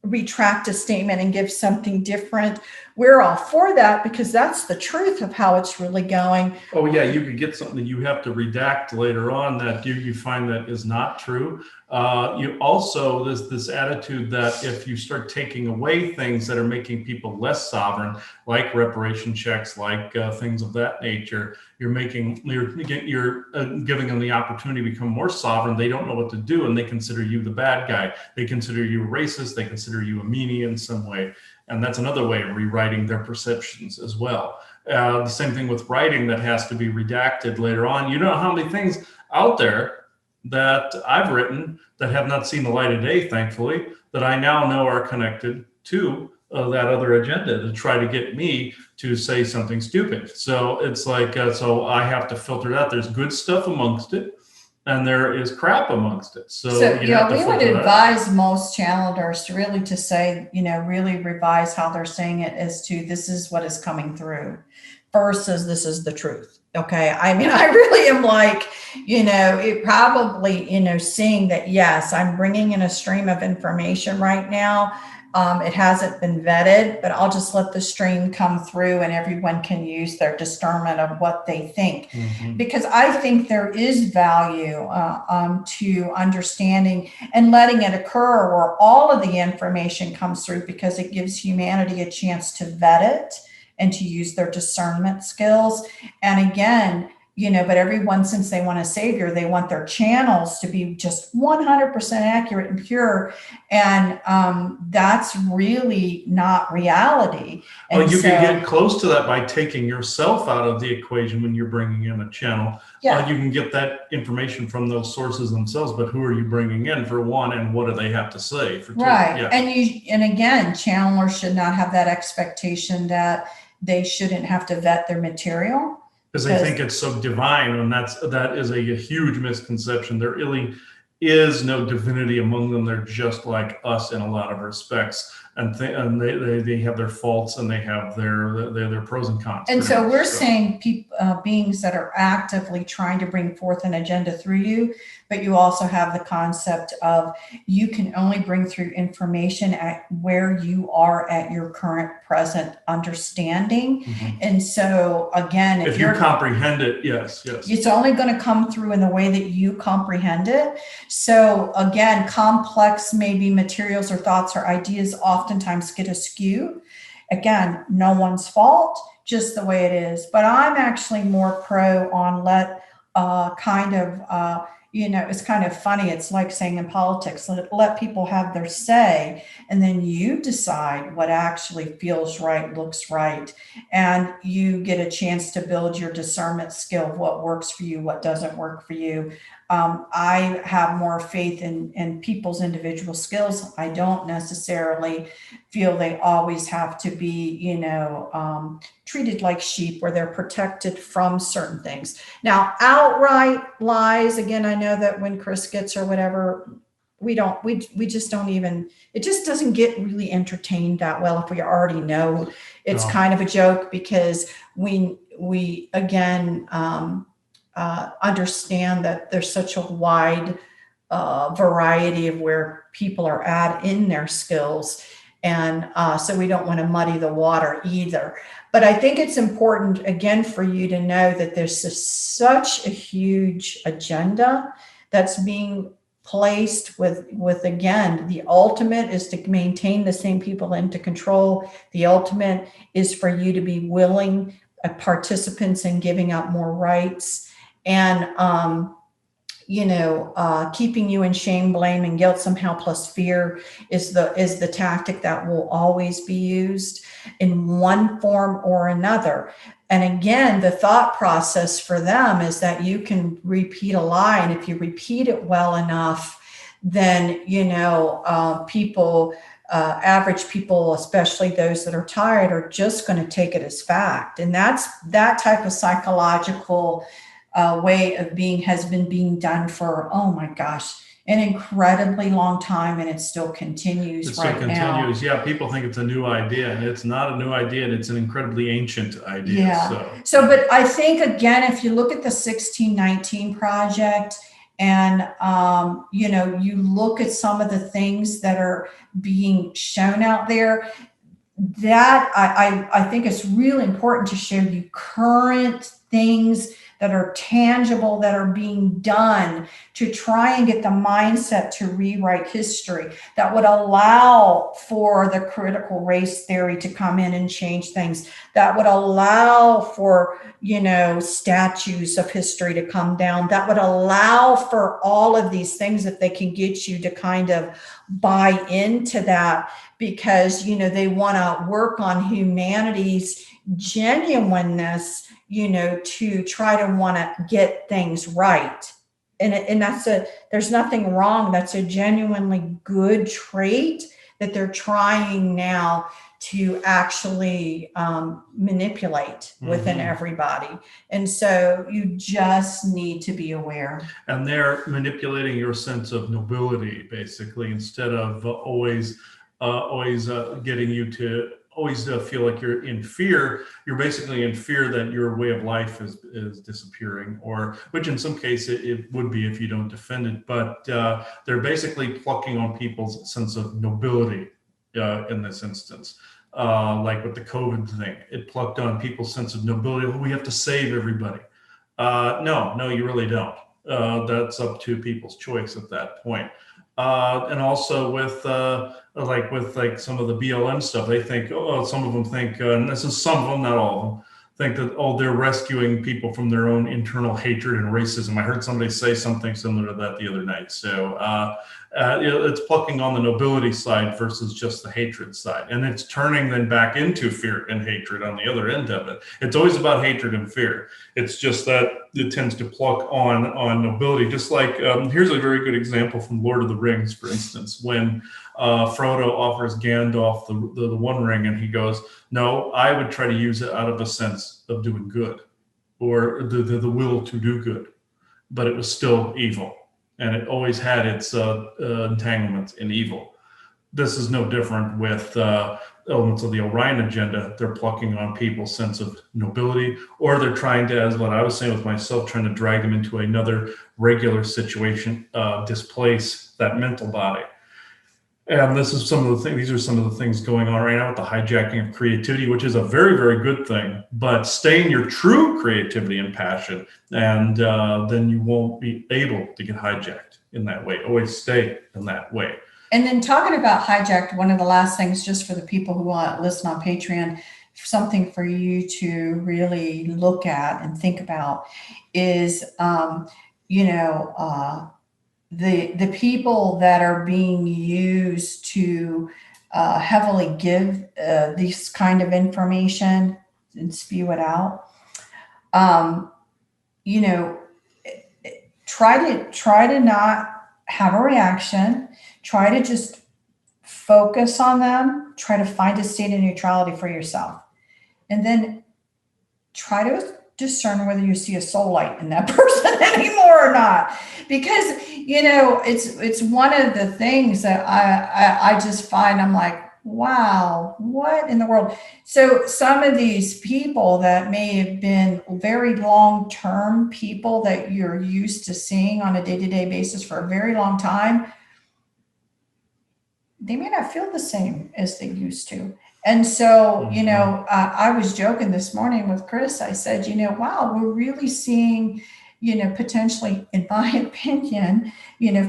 retract a statement and give something different. We're all for that because that's the truth of how it's really going. Oh yeah, you could get something that you have to redact later on that you find that is not true. You also, there's this attitude that if you start taking away things that are making people less sovereign, like reparation checks, like things of that nature, you're giving them the opportunity to become more sovereign. They don't know what to do, and they consider you the bad guy. They consider you a racist. They consider you a meanie in some way. And that's another way of rewriting their perceptions as well. The same thing with writing that has to be redacted later on. You know how many things out there that I've written that have not seen the light of day, thankfully, that I now know are connected to that other agenda to try to get me to say something stupid. So it's like, so I have to filter that. There's good stuff amongst it, and there is crap amongst it. So you have to we would filter that advise most channelers to really to say, really revise how they're saying it as to this is what is coming through versus this is the truth. Okay. I mean, I really am like, it probably, seeing that, yes, I'm bringing in a stream of information right now. It hasn't been vetted, but I'll just let the stream come through and everyone can use their discernment of what they think. Mm-hmm. Because I think there is value to understanding and letting it occur where all of the information comes through, because it gives humanity a chance to vet it and to use their discernment skills. And again, but everyone, since they want a savior, they want their channels to be just 100% accurate and pure. And that's really not reality. And well, you can get close to that by taking yourself out of the equation when you're bringing in a channel. Yeah. You can get that information from those sources themselves, but who are you bringing in for one, and what do they have to say for two? Right. Yeah. And again, channelers should not have that expectation that they shouldn't have to vet their material. Because they think it's so divine, and that is a huge misconception. There really is no divinity among them. They're just like us in a lot of respects, and they have their faults and they have their pros and cons. And so we're saying beings that are actively trying to bring forth an agenda through you, but you also have the concept of you can only bring through information at where you are at your current present understanding. Mm-hmm. And so again, if you comprehend it, yes, it's only going to come through in the way that you comprehend it. So again, complex maybe materials or thoughts or ideas oftentimes get askew. Again, no one's fault, just the way it is. But I'm actually more pro on let it's kind of funny. It's like saying in politics, let people have their say, and then you decide what actually feels right, looks right, and you get a chance to build your discernment skill of what works for you, what doesn't work for you. I have more faith in people's individual skills. I don't necessarily feel they always have to be, treated like sheep where they're protected from certain things. Now, outright lies, again, I know that when Chris gets or whatever, we just don't even, it just doesn't get really entertained that well if we already know it's No. kind of a joke, because we again, understand that there's such a wide variety of where people are at in their skills. And so we don't want to muddy the water either. But I think it's important, again, for you to know that there's such a huge agenda that's being placed with again, the ultimate is to maintain the same people into control. The ultimate is for you to be willing participants in giving up more rights, and keeping you in shame, blame, and guilt somehow, plus fear is the tactic that will always be used in one form or another. And again, the thought process for them is that you can repeat a lie, and if you repeat it well enough, then people, average people, especially those that are tired, are just going to take it as fact. And that type of psychological way of being has been being done for, oh my gosh, an incredibly long time, and it still continues now. Yeah, people think it's a new idea, and it's not a new idea, and it's an incredibly ancient idea. Yeah. So, but I think, again, if you look at the 1619 project, and you look at some of the things that are being shown out there, that I think it's really important to show you current things that are tangible, that are being done to try and get the mindset to rewrite history, that would allow for the critical race theory to come in and change things, that would allow for, statues of history to come down, that would allow for all of these things, if they can get you to kind of buy into that, because, they want to work on humanity's genuineness, to try to want to get things right. And there's nothing wrong. That's a genuinely good trait that they're trying now to actually manipulate within everybody. And so you just need to be aware. And they're manipulating your sense of nobility, basically, instead of always getting you to always feel like you're in fear. You're basically in fear that your way of life is disappearing, or which in some cases it would be if you don't defend it. But they're basically plucking on people's sense of nobility in this instance. Like with the COVID thing, it plucked on people's sense of nobility. We have to save everybody. No, you really don't. That's up to people's choice at that point. And also with some of the BLM stuff, they think, some of them think, and this is some of them, not all of them, think that, they're rescuing people from their own internal hatred and racism. I heard somebody say something similar to that the other night. So it's plucking on the nobility side versus just the hatred side. And it's turning then back into fear and hatred on the other end of it. It's always about hatred and fear. It's just that it tends to pluck on nobility. Just like, here's a very good example from Lord of the Rings, for instance, when Frodo offers Gandalf the One Ring, and he goes, no, I would try to use it out of a sense of doing good, or the will to do good, but it was still evil, and it always had its entanglements in evil. This is no different with elements of the Orion agenda. They're plucking on people's sense of nobility, or they're trying to, as what I was saying with myself, trying to drag them into another regular situation, displace that mental body. And this is some of the things, these are some of the things going on right now with the hijacking of creativity, which is a very, very good thing. But stay in your true creativity and passion, and then you won't be able to get hijacked in that way. Always stay in that way. And then talking about hijacked, one of the last things, just for the people who want to listen on Patreon, something for you to really look at and think about is you know, the people that are being used to heavily give this kind of information and spew it out, um, you know, try to not have a reaction. Try to just focus on them. Try to find a state of neutrality for yourself, and then try to discern whether you see a soul light in that person anymore or not. Because it's one of the things that I just find, I'm like, wow, what in the world. So some of these people that may have been very long term people that you're used to seeing on a day-to-day basis for a very long time, they may not feel the same as they used to. And so, I was joking this morning with Chris. I said, wow, we're really seeing, potentially, in my opinion,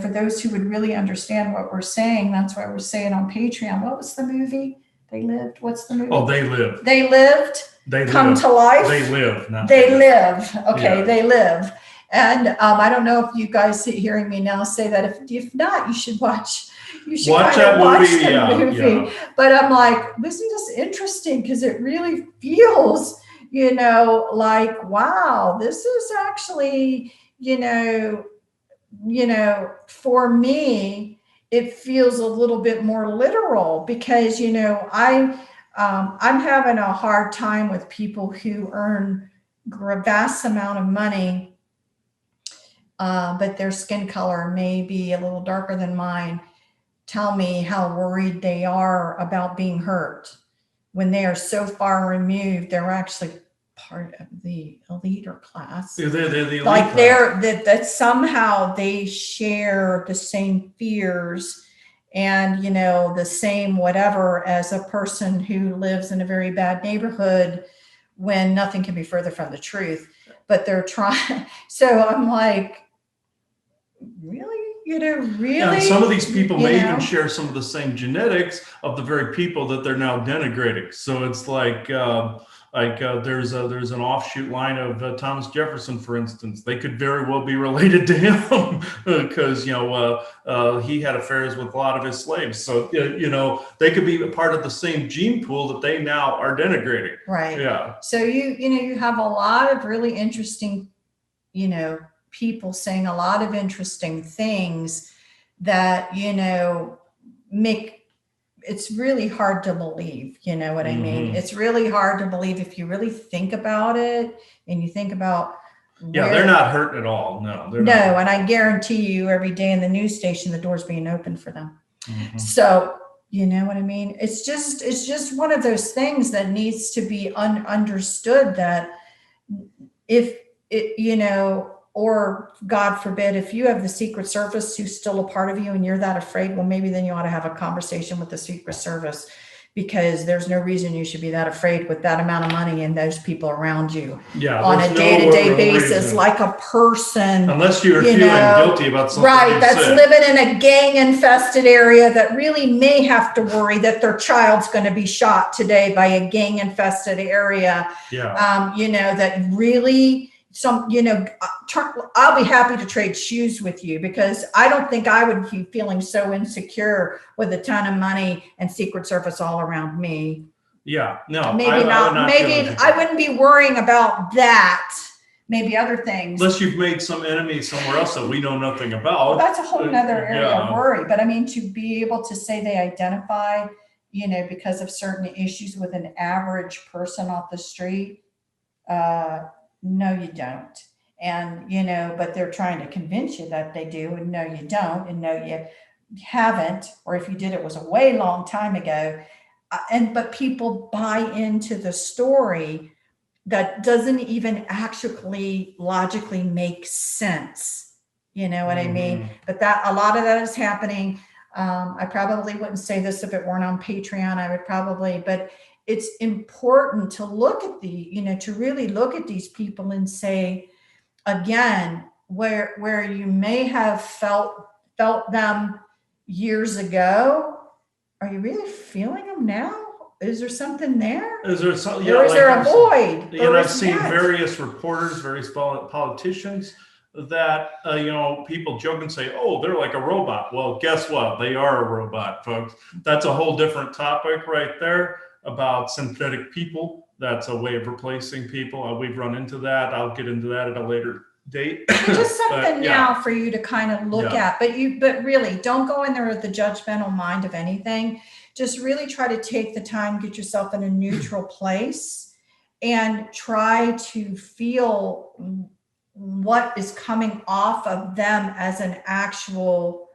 for those who would really understand what we're saying, that's why we're saying on Patreon. What was the movie? They lived. What's the movie? Oh, they lived. They lived. They come live. to life. They live. Not they live. Okay, Yeah. They live. And I don't know if you guys hearing me now say that. If not, you should watch. You should Watch kind of that watch movie. the movie. Yeah. But I'm like, isn't this interesting? Because it really feels, like, wow, this is actually, for me, it feels a little bit more literal because, I'm having a hard time with people who earn a vast amount of money, but their skin color may be a little darker than mine. Tell me how worried they are about being hurt when they are so far removed. They're actually part of the elite or class. They're the elite Like class. that somehow they share the same fears and the same whatever as a person who lives in a very bad neighborhood when nothing can be further from the truth. But they're trying. So I'm like, really? Really? And some of these people may even share some of the same genetics of the very people that they're now denigrating. So it's like there's an offshoot line of Thomas Jefferson, for instance. They could very well be related to him because he had affairs with a lot of his slaves. So they could be a part of the same gene pool that they now are denigrating. Right. Yeah. So you have a lot of really interesting people saying a lot of interesting things that make it's really hard to believe. You know what I mean? It's really hard to believe if you really think about it and you think about they're not hurting at all. No, they're not. And I guarantee you every day in the news station the door's being opened for them. So you know what I mean? It's just one of those things that needs to be understood, that if it or God forbid, if you have the Secret Service who's still a part of you and you're that afraid, well, maybe then you ought to have a conversation with the Secret Service, because there's no reason you should be that afraid with that amount of money and those people around you on a day-to-day basis, like a person. Unless you're feeling guilty about something. Right, that's living in a gang-infested area that really may have to worry that their child's going to be shot today by a gang-infested area. Yeah. That really... I'll be happy to trade shoes with you, because I don't think I would be feeling so insecure with a ton of money and Secret Service all around me. Yeah, no, maybe not. Maybe I wouldn't be worrying about that. Maybe other things. Unless you've made some enemy somewhere else that we know nothing about. Well, that's a whole nother area of worry. But I mean, to be able to say they identify, because of certain issues with an average person off the street, no, you don't. And, but they're trying to convince you that they do, and no, you don't, and no, you haven't, or if you did, it was a way long time ago. But people buy into the story that doesn't even actually logically make sense. You know what I mean? But a lot of that is happening. I probably wouldn't say this if it weren't on Patreon. I would probably, but it's important to look at to really look at these people and say, again, where you may have felt them years ago, are you really feeling them now? Is there something there? Is there something? Or is there a void? I've seen various reporters, various politicians that, people joke and say, oh, they're like a robot. Well, guess what? They are a robot, folks. That's a whole different topic right there about synthetic people. That's a way of replacing people. We've run into that. I'll get into that at a later date. Just something yeah. now for you to kind of look Yeah. at, but really don't go in there with the judgmental mind of anything. Just really try to take the time, get yourself in a neutral place, and try to feel what is coming off of them as an actual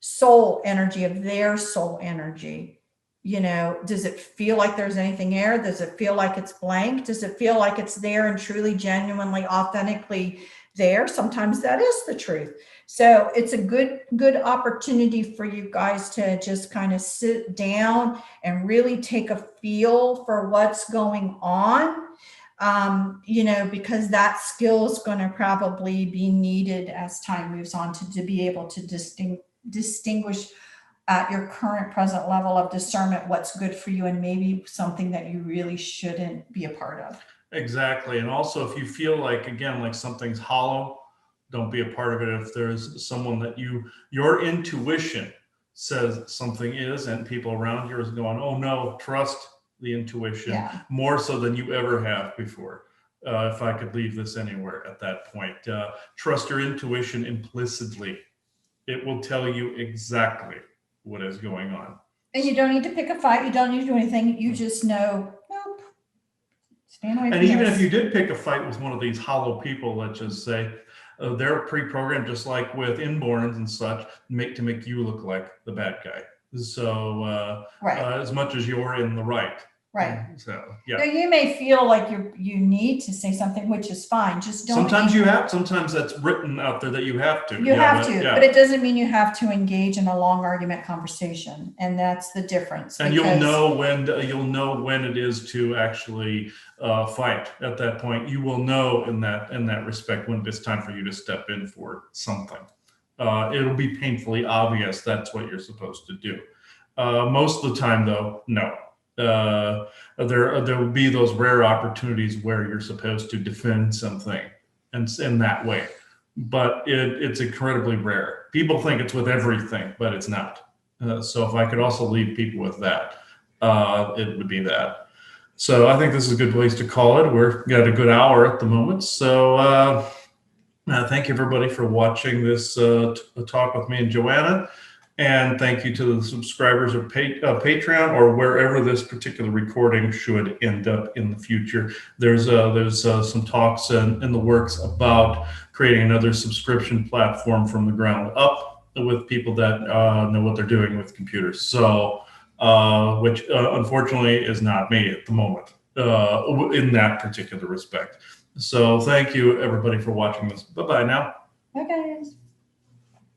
soul energy, of their soul energy. Does it feel like there's anything there? Does it feel like it's blank? Does it feel like it's there and truly, genuinely, authentically there? Sometimes that is the truth. So it's a good opportunity for you guys to just kind of sit down and really take a feel for what's going on. Because that skill is going to probably be needed as time moves on to be able to distinguish at your current present level of discernment what's good for you and maybe something that you really shouldn't be a part of. Exactly. And also, if you feel like, again, like something's hollow, don't be a part of it. If there's someone that your intuition says something is, and people around you is going, oh no, trust the intuition more so than you ever have before. If I could leave this anywhere at that point, trust your intuition implicitly. It will tell you exactly what is going on. And you don't need to pick a fight. You don't need to do anything. You just know, nope, stand away from And even this. if you did pick a fight with one of these hollow people, let's just say, they're pre-programmed, just like with inborns and such, to make you look like the bad guy. So as much as you're in the right. Right. So yeah. Now, you may feel like you need to say something, which is fine. Just don't. Sometimes that's written out there that you have to. You have to, but it doesn't mean you have to engage in a long argument conversation, and that's the difference. And you'll know when it is to actually fight. At that point, you will know in that respect when it's time for you to step in for something. It'll be painfully obvious that's what you're supposed to do. Most of the time, though, no. There will be those rare opportunities where you're supposed to defend something and in that way, but it's incredibly rare. People think it's with everything, but it's not. So if I could also leave people with that, it would be that. So I think this is a good place to call it. We're got a good hour at the moment. So thank you everybody for watching this talk with me and Joanna. And thank you to the subscribers of Patreon, or wherever this particular recording should end up in the future. There's some talks in the works about creating another subscription platform from the ground up with people that know what they're doing with computers. So, which unfortunately is not me at the moment in that particular respect. So thank you everybody for watching this. Bye-bye now. Bye guys.